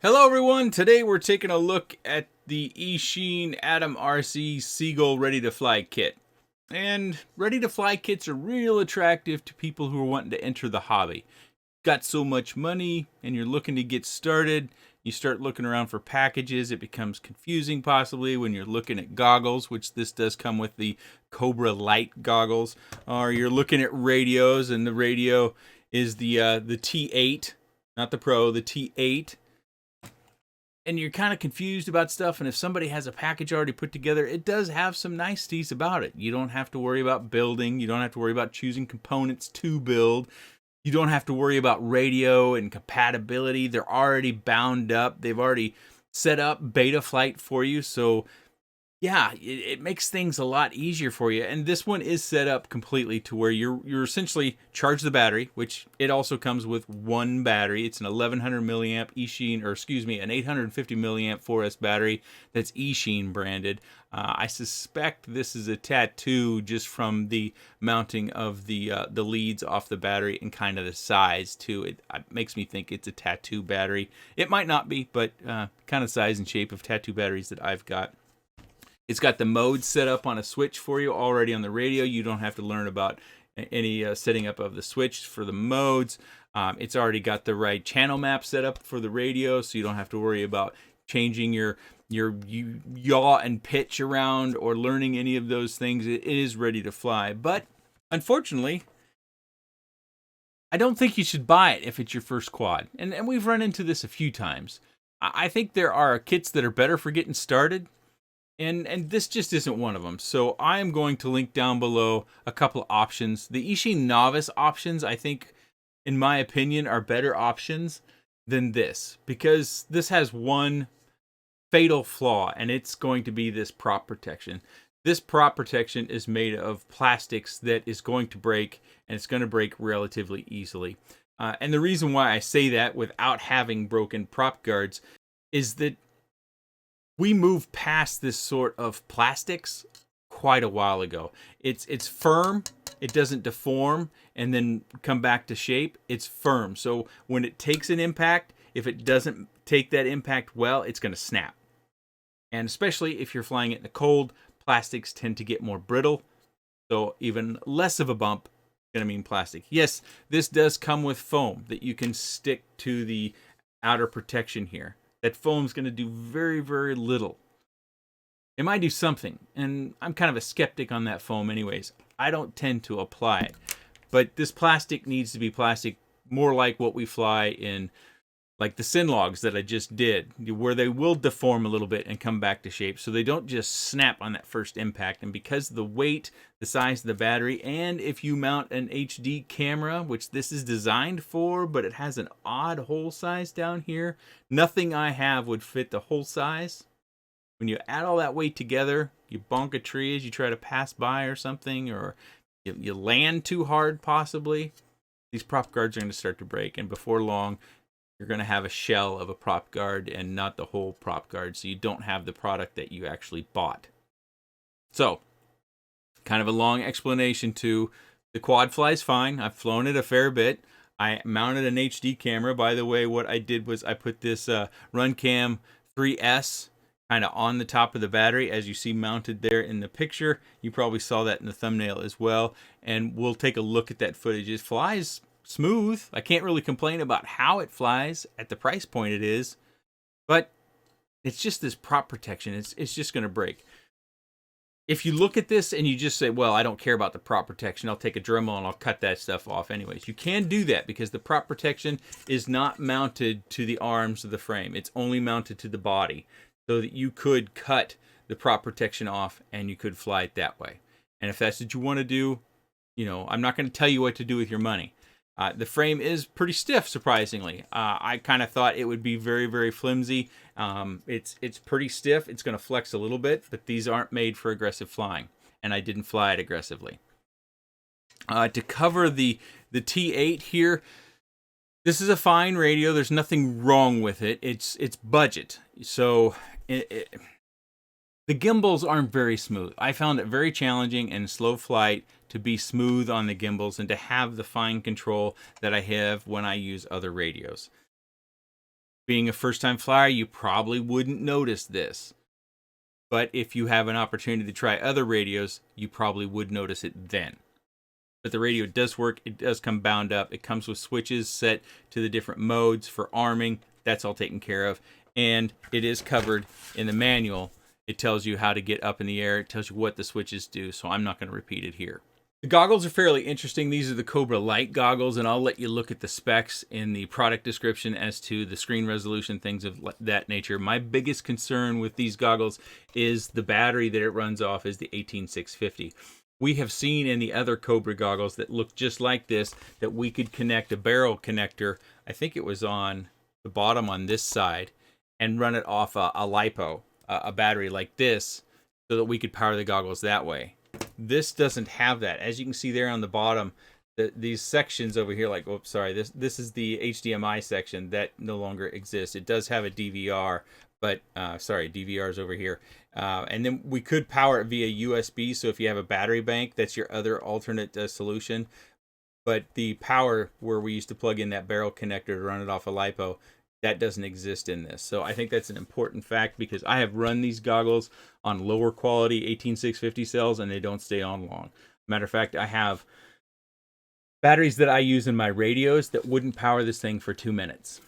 Hello everyone, today we're taking a look at the Eachine AtomRC Seagull Ready to Fly kit. And Ready to Fly kits are real attractive to people who are wanting to enter the hobby. Got so much money and you're looking to get started, you start looking around for packages. It becomes confusing possibly when you're looking at goggles, which this does come with the Cobra Light goggles, or you're looking at radios and the radio is the T8, not the Pro, the T8. And you're kind of confused about stuff, and if somebody has a package already put together, it does have some niceties about it. You don't have to worry about building. You don't have to worry about choosing components to build. You don't have to worry about radio and compatibility. They're already bound up. They've already set up beta flight for you, so yeah, it makes things a lot easier for you. And this one is set up completely to where you're essentially charge the battery, which it also comes with one battery. It's an 1100 milliamp Eachine, or excuse me, an 850 milliamp 4S battery that's Eachine branded. I suspect this is a tattoo just from the mounting of the leads off the battery and kind of the size too. It makes me think it's a tattoo battery. It might not be, but kind of size and shape of tattoo batteries that I've got. It's got the mode set up on a switch for you already on the radio. You don't have to learn about any setting up of the switch for the modes. It's already got the right channel map set up for the radio, so you don't have to worry about changing your yaw and pitch around or learning any of those things. It is ready to fly. But unfortunately, I don't think you should buy it if it's your first quad. And we've run into this a few times. I think there are kits that are better for getting started. And this just isn't one of them. So I am going to link down below a couple of options. The Eachine Novice options, I think, in my opinion, are better options than this. Because this has one fatal flaw, and it's going to be this prop protection. This prop protection is made of plastics that is going to break, and it's going to break relatively easily. And the reason why I say that without having broken prop guards is that we moved past this sort of plastics quite a while ago. It's firm, it doesn't deform and then come back to shape. It's firm. So when it takes an impact, if it doesn't take that impact well, it's going to snap. And especially if you're flying it in the cold, plastics tend to get more brittle. So even less of a bump is going to mean plastic. Yes, this does come with foam that you can stick to the outer protection here. That foam's going to do very, very little. It might do something, and I'm kind of a skeptic on that foam anyways. I don't tend to apply it. But this plastic needs to be plastic more like what we fly in, like the Synlogs that I just did, where they will deform a little bit and come back to shape, so they don't just snap on that first impact. And because of the weight, the size of the battery, and if you mount an HD camera, which this is designed for, but it has an odd hole size down here, nothing I have would fit the hole size. When you add all that weight together, you bonk a tree as you try to pass by or something, or you land too hard possibly, these prop guards are going to start to break, and before long, you're going to have a shell of a prop guard and not the whole prop guard, so you don't have the product that you actually bought. So, kind of a long explanation to the quad flies fine. I've flown it a fair bit. I mounted an HD camera. By the way, what I did was I put this Runcam 3S kind of on the top of the battery, as you see mounted there in the picture. You probably saw that in the thumbnail as well, and we'll take a look at that footage. It flies smooth. I can't really complain about how it flies at the price point it is, but it's just this prop protection. It's just going to break. If you look at this and you just say, well, I don't care about the prop protection, I'll take a Dremel and I'll cut that stuff off anyways. You can do that because the prop protection is not mounted to the arms of the frame. It's only mounted to the body, so that you could cut the prop protection off and you could fly it that way. And if that's what you want to do, you know, I'm not going to tell you what to do with your money. The frame is pretty stiff, surprisingly. I kind of thought it would be very, very flimsy. It's pretty stiff. It's going to flex a little bit, but these aren't made for aggressive flying, and I didn't fly it aggressively. To cover the T8 here, this is a fine radio. There's nothing wrong with it. It's budget, so the gimbals aren't very smooth. I found it very challenging in slow flight to be smooth on the gimbals and to have the fine control that I have when I use other radios. Being a first-time flyer, you probably wouldn't notice this. But if you have an opportunity to try other radios, you probably would notice it then. But the radio does work. It does come bound up. It comes with switches set to the different modes for arming. That's all taken care of. And it is covered in the manual. It tells you how to get up in the air. It tells you what the switches do. So I'm not going to repeat it here. The goggles are fairly interesting. These are the Cobra Light goggles, and I'll let you look at the specs in the product description as to the screen resolution, things of that nature. My biggest concern with these goggles is the battery that it runs off is the 18650. We have seen in the other Cobra goggles that look just like this that we could connect a barrel connector, I think it was on the bottom on this side, and run it off a LiPo, a battery like this, so that we could power the goggles that way. This doesn't have that. As you can see there on the bottom, these sections over here, like, oops, sorry, this is the HDMI section that no longer exists. It does have a DVR, but sorry, DVR is over here. And then we could power it via USB. So if you have a battery bank, that's your other alternate solution. But the power where we used to plug in that barrel connector to run it off a LiPo, that doesn't exist in this. So I think that's an important fact because I have run these goggles on lower quality 18650 cells and they don't stay on long. Matter of fact, I have batteries that I use in my radios that wouldn't power this thing for 2 minutes.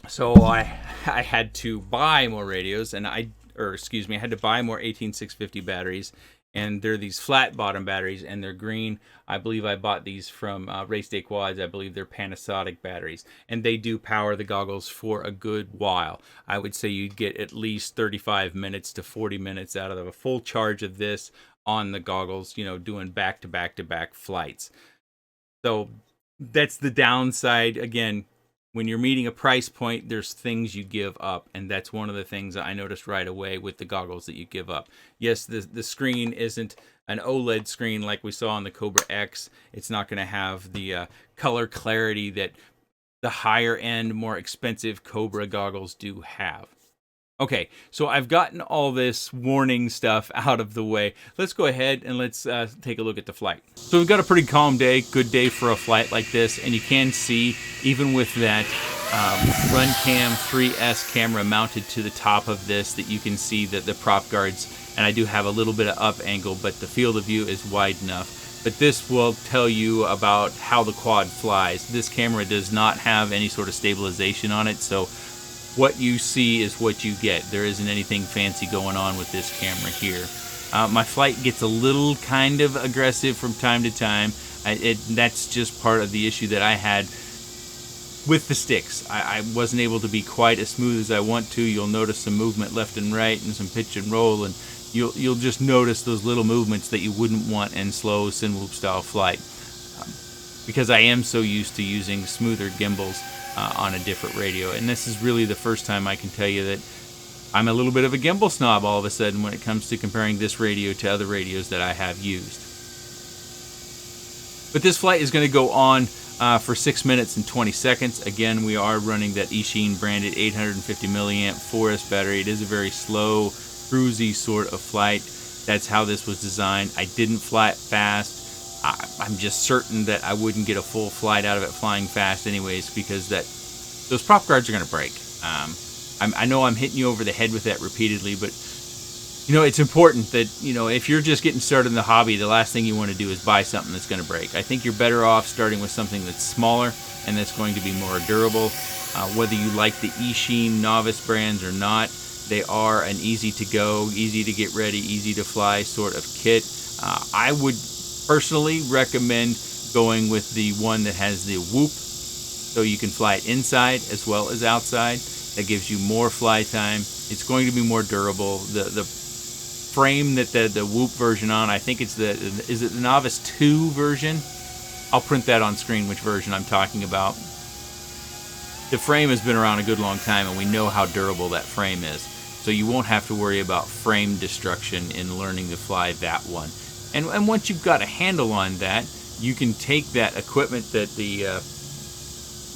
So I had to buy more radios and I had to buy more 18650 batteries. And they're these flat bottom batteries and they're green. I believe I bought these from Race Day Quads. I believe they're Panasonic batteries. And they do power the goggles for a good while. I would say you'd get at least 35 minutes to 40 minutes out of a full charge of this on the goggles, you know, doing back-to-back-to-back flights. So that's the downside. Again, when you're meeting a price point, there's things you give up, and that's one of the things I noticed right away with the goggles that you give up. Yes, the screen isn't an OLED screen like we saw on the Cobra X. It's not going to have the color clarity that the higher-end, more expensive Cobra goggles do have. Okay, so I've gotten all this warning stuff out of the way. Let's go ahead and let's take a look at the flight. So we've got a pretty calm day, good day for a flight like this, and you can see, even with that RunCam 3S camera mounted to the top of this, that you can see that the prop guards, and I do have a little bit of up angle, but the field of view is wide enough. But this will tell you about how the quad flies. This camera does not have any sort of stabilization on it, so what you see is what you get. There isn't anything fancy going on with this camera here. My flight gets a little kind of aggressive from time to time. That's just part of the issue that I had with the sticks. I wasn't able to be quite as smooth as I want to. You'll notice some movement left and right and some pitch and roll, and you'll just notice those little movements that you wouldn't want in slow Sinwhoop style flight. Because I am so used to using smoother gimbals on a different radio, and this is really the first time I can tell you that I'm a little bit of a gimbal snob all of a sudden when it comes to comparing this radio to other radios that I have used. But this flight is going to go on for 6 minutes and 20 seconds. Again, we are running that Eachine branded 850 milliamp 4S battery. It is a very slow, cruisy sort of flight. That's how this was designed. I didn't fly it fast. I'm just certain that I wouldn't get a full flight out of it flying fast anyways, because those prop guards are going to break. I know I'm hitting you over the head with that repeatedly, but you know, it's important that, you know, if you're just getting started in the hobby, the last thing you want to do is buy something that's going to break. I think you're better off starting with something that's smaller and that's going to be more durable. Whether you like the Eachine novice brands or not, they are an easy to go, easy to get ready, easy to fly sort of kit. I would personally recommend going with the one that has the whoop, so you can fly it inside as well as outside. That gives you more fly time. It's going to be more durable. The frame that the whoop version on, I think is it the Novice 2 version? I'll print that on screen which version I'm talking about. The frame has been around a good long time, and we know how durable that frame is. So you won't have to worry about frame destruction in learning to fly that one. And once you've got a handle on that, you can take that equipment that the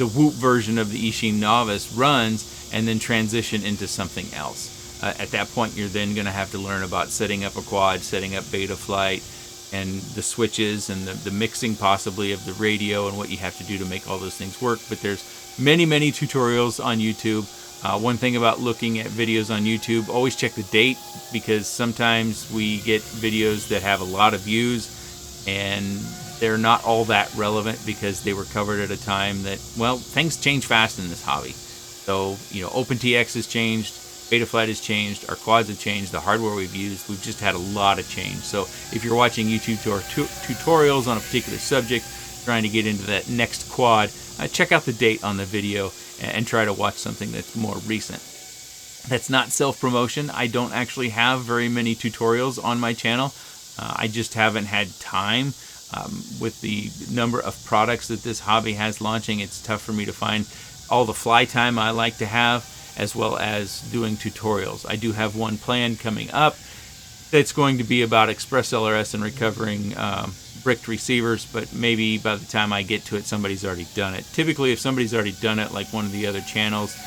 whoop version of the Eachine Novice runs and then transition into something else. At that point, you're then going to have to learn about setting up a quad, setting up beta flight, and the switches and the mixing possibly of the radio and what you have to do to make all those things work. But there's many tutorials on YouTube. One thing about looking at videos on YouTube, always check the date, because sometimes we get videos that have a lot of views and they're not all that relevant because they were covered at a time that, well, things change fast in this hobby. So, you know, OpenTX has changed, Betaflight has changed, our quads have changed, the hardware we've used, we've just had a lot of change. So if you're watching YouTube tutorials on a particular subject, trying to get into that next quad, check out the date on the video and try to watch something that's more recent. That's not self-promotion. I don't actually have very many tutorials on my channel. I just haven't had time. With the number of products that this hobby has launching, it's tough for me to find all the fly time I like to have, as well as doing tutorials. I do have one planned coming up that's going to be about Express LRS and recovering bricked receivers, but maybe by the time I get to it, somebody's already done it. Typically, if somebody's already done it, like one of the other channels,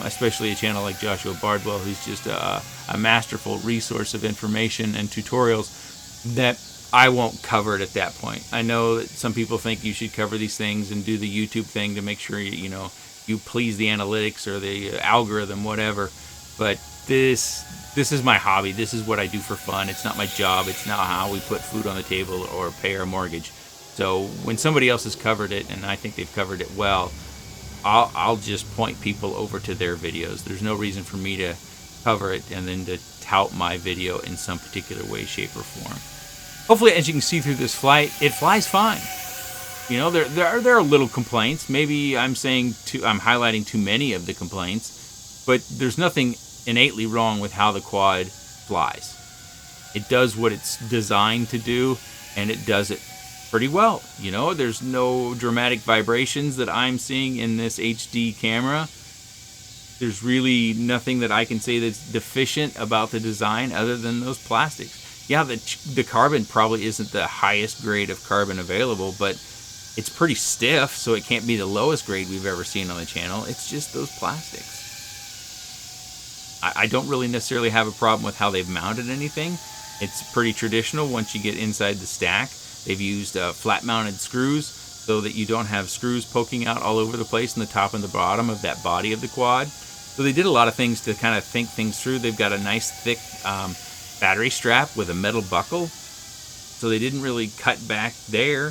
especially a channel like Joshua Bardwell, who's just a masterful resource of information and tutorials, that I won't cover it at that point. I know that some people think you should cover these things and do the YouTube thing to make sure you please the analytics or the algorithm, whatever. But this is my hobby. This is what I do for fun. It's not my job. It's not how we put food on the table or pay our mortgage. So when somebody else has covered it, and I think they've covered it well, I'll just point people over to their videos. There's no reason for me to cover it and then to tout my video in some particular way, shape, or form. Hopefully, as you can see through this flight, it flies fine. You know, there are little complaints. Maybe I'm highlighting too many of the complaints, but there's nothing innately wrong with how the quad flies. It does what it's designed to do, and it does it pretty well. You know, there's no dramatic vibrations that I'm seeing in this HD camera. There's really nothing that I can say that's deficient about the design other than those plastics. Yeah, the carbon probably isn't the highest grade of carbon available, but it's pretty stiff, so it can't be the lowest grade we've ever seen on the channel. It's just those plastics. I don't really necessarily have a problem with how they've mounted anything. It's pretty traditional once you get inside the stack. They've used flat-mounted screws so that you don't have screws poking out all over the place in the top and the bottom of that body of the quad. So they did a lot of things to kind of think things through. They've got a nice thick battery strap with a metal buckle, so they didn't really cut back there.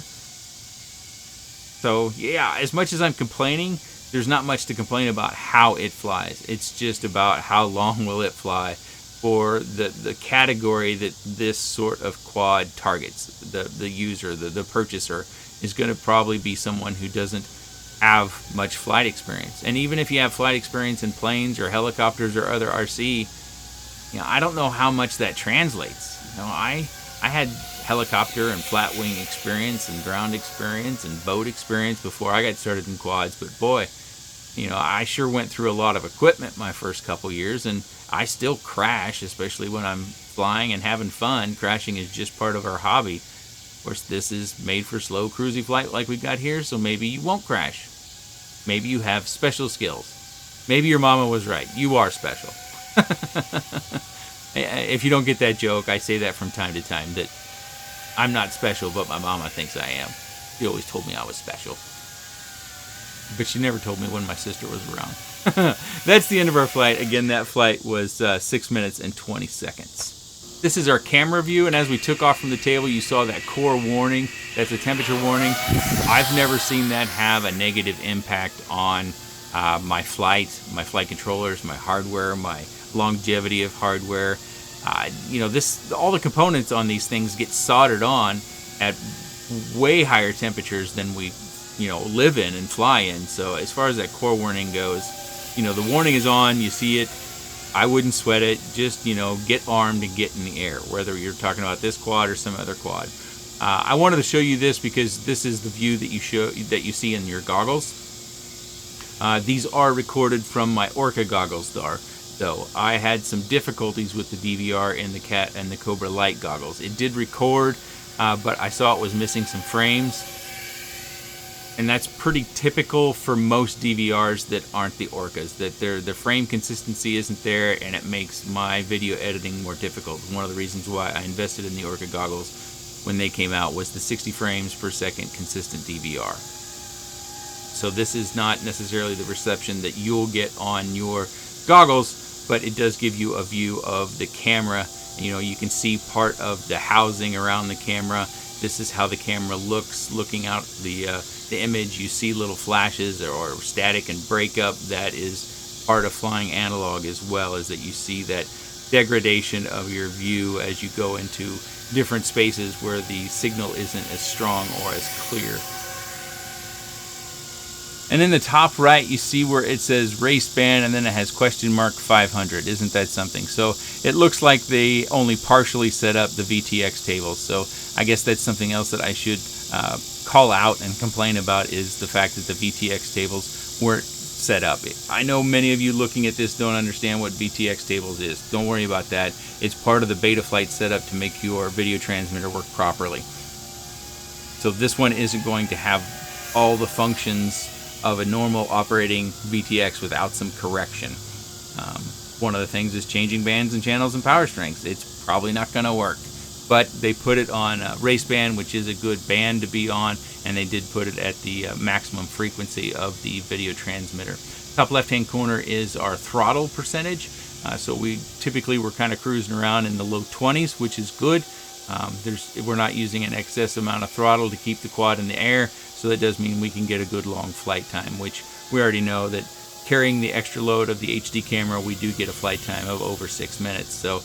So yeah, as much as I'm complaining, there's not much to complain about how it flies. It's just about how long will it fly for the category that this sort of quad targets. The user, the purchaser, is going to probably be someone who doesn't have much flight experience. And even if you have flight experience in planes or helicopters or other RC, I don't know how much that translates. I had helicopter and flat wing experience and ground experience and boat experience before I got started in quads, but boy, I sure went through a lot of equipment my first couple years, and I still crash, especially when I'm flying and having fun. Crashing is just part of our hobby. Of course, this is made for slow, cruisy flight like we've got here, so maybe you won't crash. Maybe you have special skills. Maybe your mama was right. You are special. If you don't get that joke, I say that from time to time, that I'm not special, but my mama thinks I am. She always told me I was special. But she never told me when my sister was around. That's the end of our flight. Again, that flight was 6 minutes and 20 seconds. This is our camera view, and as we took off from the table, you saw that core warning. That's a temperature warning. I've never seen that have a negative impact on my flight controllers, my hardware, my longevity of hardware. All the components on these things get soldered on at way higher temperatures than we live in and fly in. So as far as that core warning goes, the warning is on, you see it. I wouldn't sweat it. Just get armed and get in the air, whether you're talking about this quad or some other quad. I wanted to show you this because this is the view that you see in your goggles. These are recorded from my Orca goggles, though I had some difficulties with the DVR in the Cat and the Cobra Light goggles. It did record, but I saw it was missing some frames, and that's pretty typical for most DVRs that aren't the Orcas. That the frame consistency isn't there, and it makes my video editing more difficult. One of the reasons why I invested in the Orca goggles when they came out was the 60 frames per second consistent DVR. So this is not necessarily the reception that you'll get on your goggles, but it does give you a view of the camera. You know, you can see part of the housing around the camera. This is how the camera looks looking out the image. You see little flashes or static and breakup. That is part of flying analog, as well as that you see that degradation of your view as you go into different spaces where the signal isn't as strong or as clear. And in the top right, you see where it says race band, and then it has question mark 500. Isn't that something? So it looks like they only partially set up the VTX tables. So I guess that's something else that I should call out and complain about, is the fact that the VTX tables weren't set up. I know many of you looking at this don't understand what VTX tables is. Don't worry about that. It's part of the Betaflight setup to make your video transmitter work properly. So this one isn't going to have all the functions of a normal operating VTX without some correction. One of the things is changing bands and channels and power strengths. It's probably not going to work. But they put it on race band, which is a good band to be on, and they did put it at the maximum frequency of the video transmitter. Top left-hand corner is our throttle percentage. So we typically we're kind of cruising around in the low 20s, which is good. We're not using an excess amount of throttle to keep the quad in the air, so that does mean we can get a good long flight time, which we already know that carrying the extra load of the HD camera, we do get a flight time of over 6 minutes. So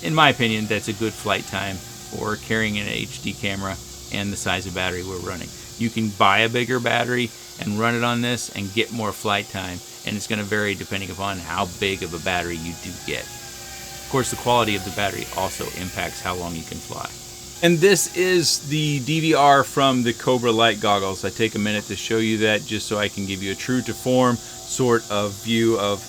in my opinion, that's a good flight time for carrying an HD camera and the size of battery we're running. You can buy a bigger battery and run it on this and get more flight time, and it's going to vary depending upon how big of a battery you do get. Of course, the quality of the battery also impacts how long you can fly. And this is the DVR from the Cobra Light goggles. I take a minute to show you that just so I can give you a true to form sort of view of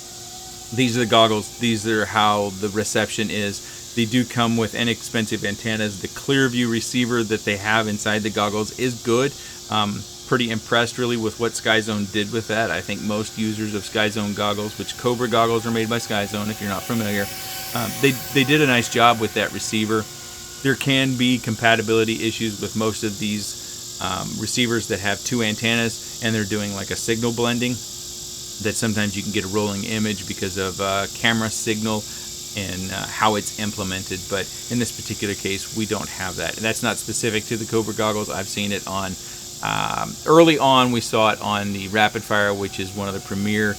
these are the goggles, these are how the reception is. They do come with inexpensive antennas. The Clearview receiver that they have inside the goggles is good. Pretty impressed really with what SkyZone did with that. I think most users of SkyZone goggles, which Cobra goggles are made by SkyZone if you're not familiar, they did a nice job with that receiver. There can be compatibility issues with most of these receivers that have two antennas and they're doing like a signal blending, that sometimes you can get a rolling image because of camera signal and how it's implemented. But in this particular case, we don't have that. And that's not specific to the Cobra goggles. I've seen it on, early on we saw it on the Rapid Fire, which is one of the premier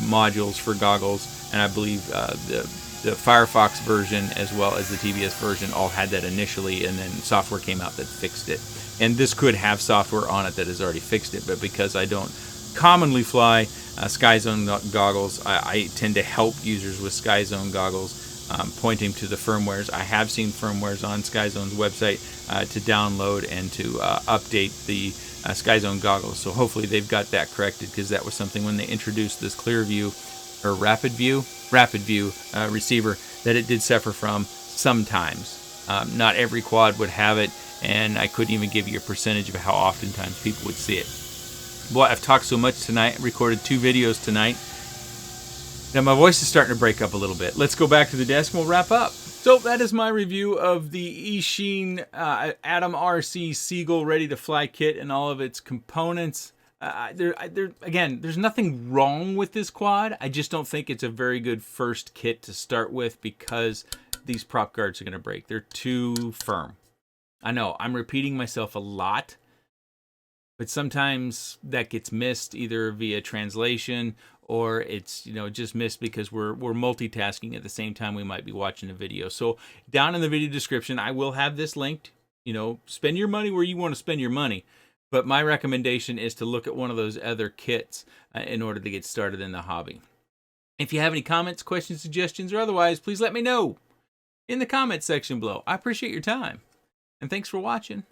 modules for goggles. And I believe the Firefox version as well as the TBS version all had that initially, and then software came out that fixed it. And this could have software on it that has already fixed it, but because I don't commonly fly SkyZone goggles, I tend to help users with SkyZone goggles, pointing to the firmwares. I have seen firmwares on SkyZone's website to download and to update the SkyZone goggles. So hopefully they've got that corrected, because that was something when they introduced this Clearview or Rapid View receiver that it did suffer from sometimes. Not every quad would have it, and I couldn't even give you a percentage of how oftentimes people would see it. Boy, I've talked so much tonight, recorded 2 videos tonight, that my voice is starting to break up a little bit. Let's go back to the desk and we'll wrap up. So that is my review of the Eachine AtomRC Seagull Ready to Fly kit and all of its components. Again, there's nothing wrong with this quad. I just don't think it's a very good first kit to start with, because these prop guards are going to break. They're too firm. I know I'm repeating myself a lot, but sometimes that gets missed either via translation or it's just missed because we're multitasking at the same time we might be watching a video. So down in the video description, I will have this linked. Spend your money where you want to spend your money. But my recommendation is to look at one of those other kits in order to get started in the hobby. If you have any comments, questions, suggestions, or otherwise, please let me know in the comments section below. I appreciate your time. And thanks for watching.